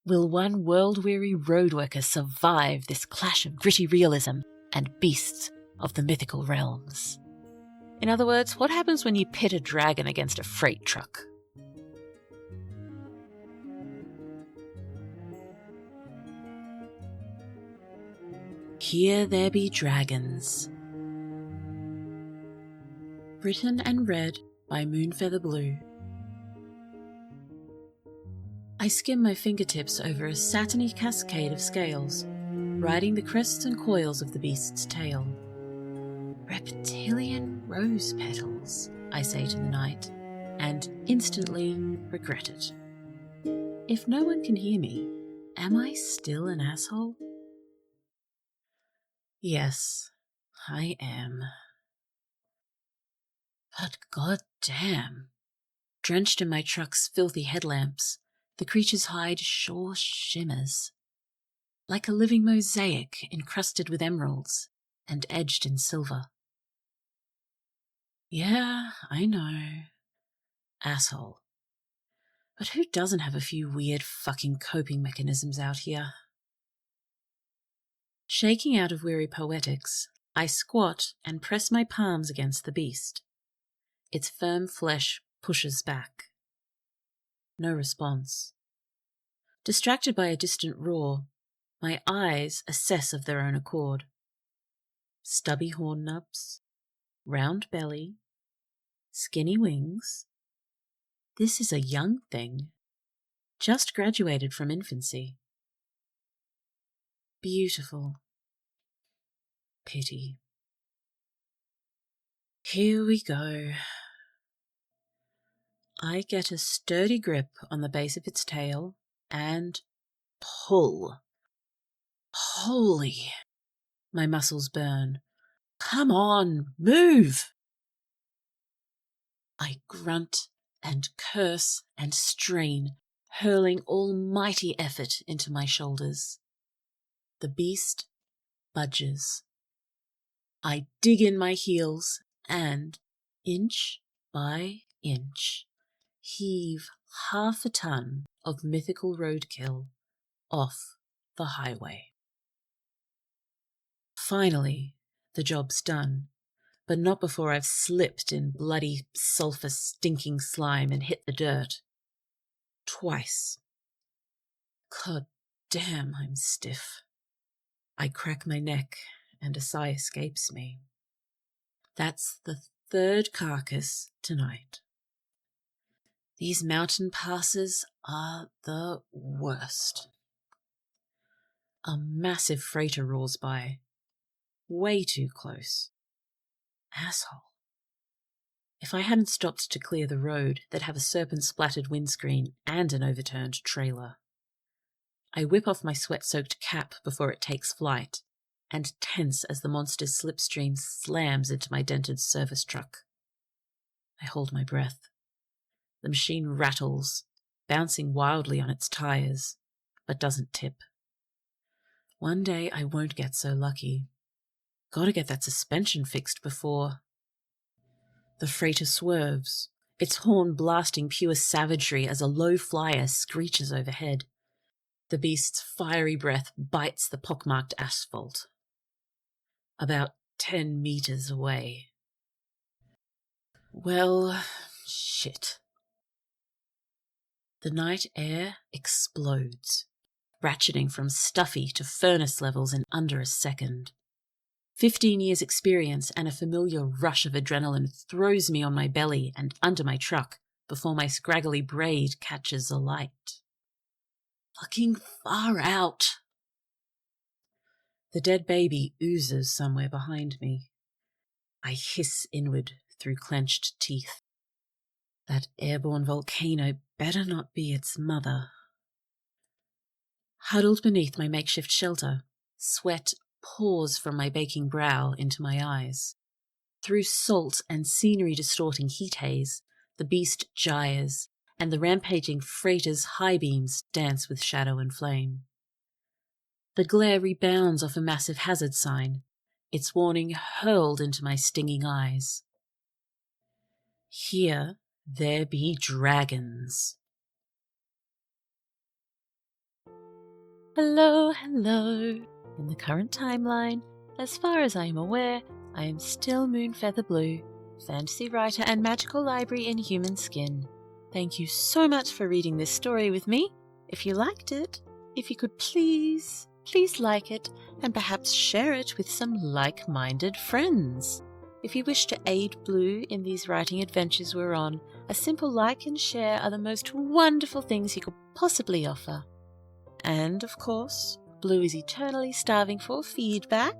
Will one world-weary roadworker survive this clash of gritty realism and beasts of the mythical realms? In other words, what happens when you pit a dragon against a freight truck? Here There Be Dragons. Written and read by Moonfeather Blue. I skim my fingertips over a satiny cascade of scales, riding the crests and coils of the beast's tail. Reptilian rose petals, I say to the night, and instantly regret it. If no one can hear me, am I still an asshole? Yes, I am. But goddamn, drenched in my truck's filthy headlamps, the creature's hide sure shimmers, like a living mosaic encrusted with emeralds and edged in silver. Yeah, I know. Asshole. But who doesn't have a few weird fucking coping mechanisms out here? Shaking out of weary poetics, I squat and press my palms against the beast. Its firm flesh pushes back. No response. Distracted by a distant roar, my eyes assess of their own accord. Stubby horn nubs, round belly, skinny wings. This is a young thing, just graduated from infancy. Beautiful. Pity. Here we go. I get a sturdy grip on the base of its tail and pull. Holy! My muscles burn. Come on, move! I grunt and curse and strain, hurling almighty effort into my shoulders. The beast budges. I dig in my heels and, inch by inch, heave half a ton of mythical roadkill off the highway. Finally, the job's done, but not before I've slipped in bloody, sulphur-stinking slime and hit the dirt. Twice. God damn, I'm stiff. I crack my neck, and a sigh escapes me. That's the third carcass tonight. These mountain passes are the worst. A massive freighter roars by. Way too close. Asshole. If I hadn't stopped to clear the road, they'd have a serpent-splattered windscreen and an overturned trailer. I whip off my sweat-soaked cap before it takes flight, and tense as the monster's slipstream slams into my dented service truck. I hold my breath. The machine rattles, bouncing wildly on its tires, but doesn't tip. One day I won't get so lucky. Gotta get that suspension fixed before... The freighter swerves, its horn blasting pure savagery as a low flyer screeches overhead. The beast's fiery breath bites the pockmarked asphalt. About 10 meters away. Well, shit. The night air explodes, ratcheting from stuffy to furnace levels in under a second. 15 years' experience and a familiar rush of adrenaline throws me on my belly and under my truck before my scraggly braid catches alight. Fucking far out! The dead baby oozes somewhere behind me. I hiss inward through clenched teeth. That airborne volcano better not be its mother. Huddled beneath my makeshift shelter, sweat pours from my baking brow into my eyes. Through salt and scenery-distorting heat haze, the beast gyres, and the rampaging freighter's high beams dance with shadow and flame. The glare rebounds off a massive hazard sign, its warning hurled into my stinging eyes. Here there be dragons. Hello, hello. In the current timeline, as far as I am aware, I am still Moonfeather Blue, fantasy writer and magical library in human skin. Thank you so much for reading this story with me. If you liked it, if you could please like it and perhaps share it with some like-minded friends. If you wish to aid Blue in these writing adventures we're on, a simple like and share are the most wonderful things you could possibly offer. And, of course, Blue is eternally starving for feedback,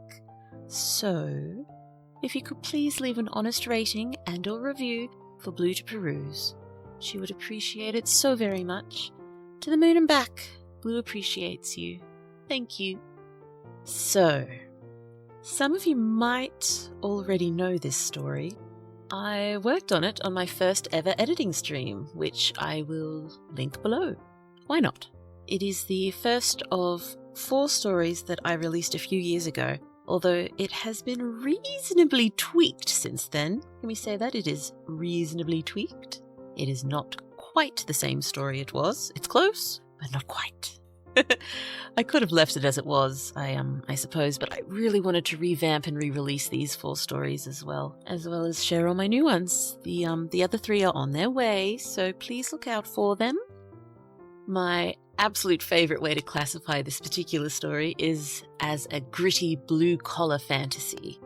so if you could please leave an honest rating and/or review for Blue to peruse. She would appreciate it so very much. To the moon and back, Blue appreciates you. Thank you. So, some of you might already know this story. I worked on it on my first ever editing stream, which I will link below. Why not? It is the first of 4 stories that I released a few years ago, although it has been reasonably tweaked since then. Can we say that? It is reasonably tweaked. It is not quite the same story it was. It's close, but not quite. I could have left it as it was, I suppose, but I really wanted to revamp and re-release these 4 stories as well as share all my new ones. The other 3 are on their way, so please look out for them. My absolute favourite way to classify this particular story is as a gritty blue-collar fantasy.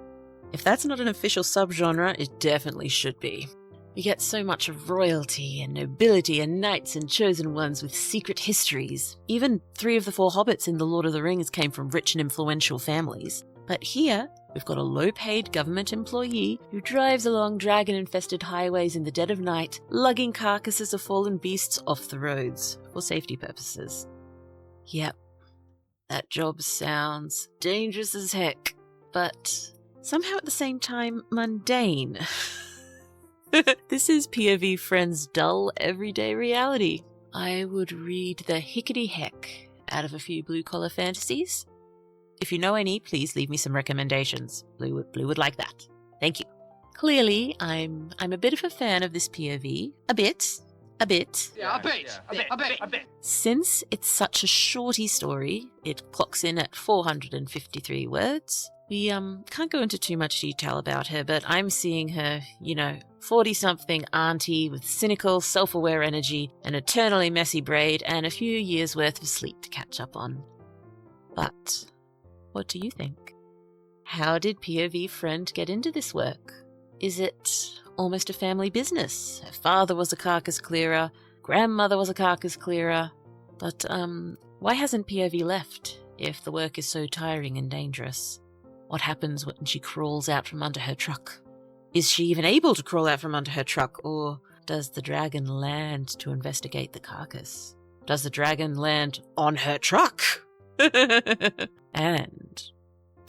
If that's not an official subgenre, it definitely should be. We get so much of royalty and nobility and knights and chosen ones with secret histories. Even 3 of the 4 hobbits in The Lord of the Rings came from rich and influential families. But here, we've got a low-paid government employee who drives along dragon-infested highways in the dead of night, lugging carcasses of fallen beasts off the roads for safety purposes. Yep, that job sounds dangerous as heck, but somehow at the same time mundane. This is POV Friend's dull, everyday reality. I would read the hickety heck out of a few blue-collar fantasies. If you know any, please leave me some recommendations. Blue would like that. Thank you. Clearly, I'm a bit of a fan of this POV. A bit. Yeah, a bit. Since it's such a shorty story, it clocks in at 453 words. We can't go into too much detail about her, but I'm seeing her, 40-something auntie with cynical, self-aware energy, an eternally messy braid, and a few years' worth of sleep to catch up on. But what do you think? How did POV Friend get into this work? Is it almost a family business? Her father was a carcass clearer, grandmother was a carcass clearer, but why hasn't POV left if the work is so tiring and dangerous? What happens when she crawls out from under her truck? Is she even able to crawl out from under her truck, or does the dragon land to investigate the carcass? Does the dragon land on her truck? And,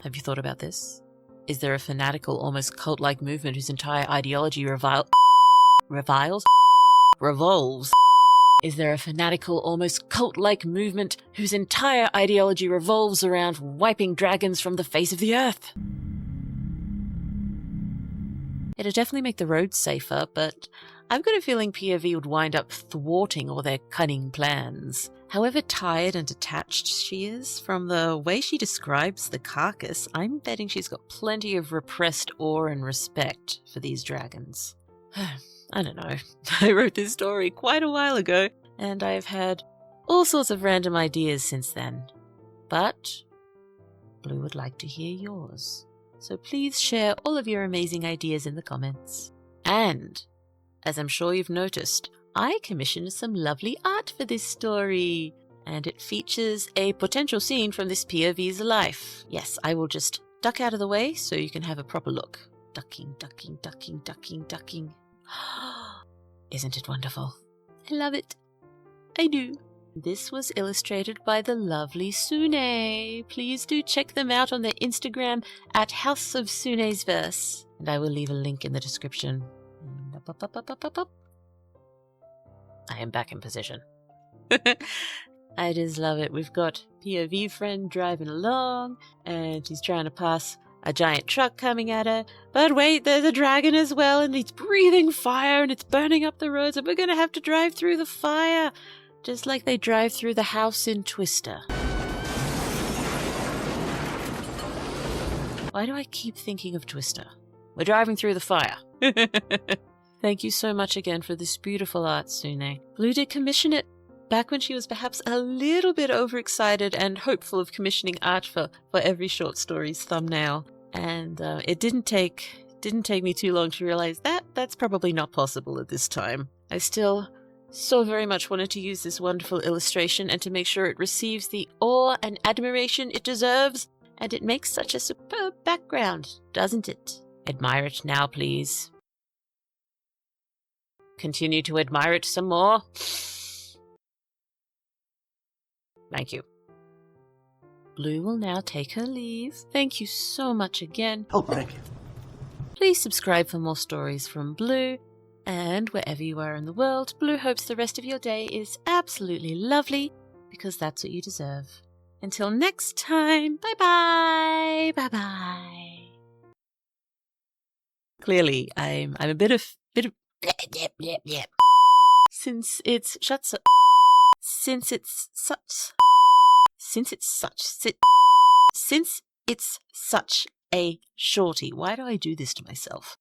have you thought about this? Is there a fanatical, almost cult-like movement whose entire ideology revolves? Is there a fanatical, almost cult-like movement whose entire ideology revolves around wiping dragons from the face of the earth? It'd definitely make the roads safer, but I've got a feeling POV would wind up thwarting all their cunning plans. However tired and detached she is, from the way she describes the carcass, I'm betting she's got plenty of repressed awe and respect for these dragons. I don't know. I wrote this story quite a while ago, and I've had all sorts of random ideas since then. But Blue would like to hear yours. So please share all of your amazing ideas in the comments. And, as I'm sure you've noticed, I commissioned some lovely art for this story, and it features a potential scene from this POV's life. Yes, I will just duck out of the way so you can have a proper look. Ducking. Isn't it wonderful? I love it. I do. This was illustrated by the lovely Sune. Please do check them out on their Instagram at House of Sune's Verse, and I will leave a link in the description. I am back in position. I just love it. We've got POV Friend driving along, and she's trying to pass a giant truck coming at her. But wait, there's a dragon as well, and it's breathing fire, and it's burning up the roads, and we're going to have to drive through the fire, just like they drive through the house in Twister. Why do I keep thinking of Twister? We're driving through the fire. Thank you so much again for this beautiful art, Sune. Blue did commission it back when she was perhaps a little bit overexcited and hopeful of commissioning art for every short story's thumbnail. And it didn't take me too long to realize that that's probably not possible at this time. I still so very much wanted to use this wonderful illustration and to make sure it receives the awe and admiration it deserves, and it makes such a superb background, doesn't it? Admire it now, please. Continue to admire it some more. Thank you. Blue will now take her leave. Thank you so much again. Oh, thank you. Please subscribe for more stories from Blue, and wherever you are in the world, Blue hopes the rest of your day is absolutely lovely, because that's what you deserve. Until next time, bye-bye, bye-bye. Clearly, I'm a bit of since it's such a shorty. Why do I do this to myself?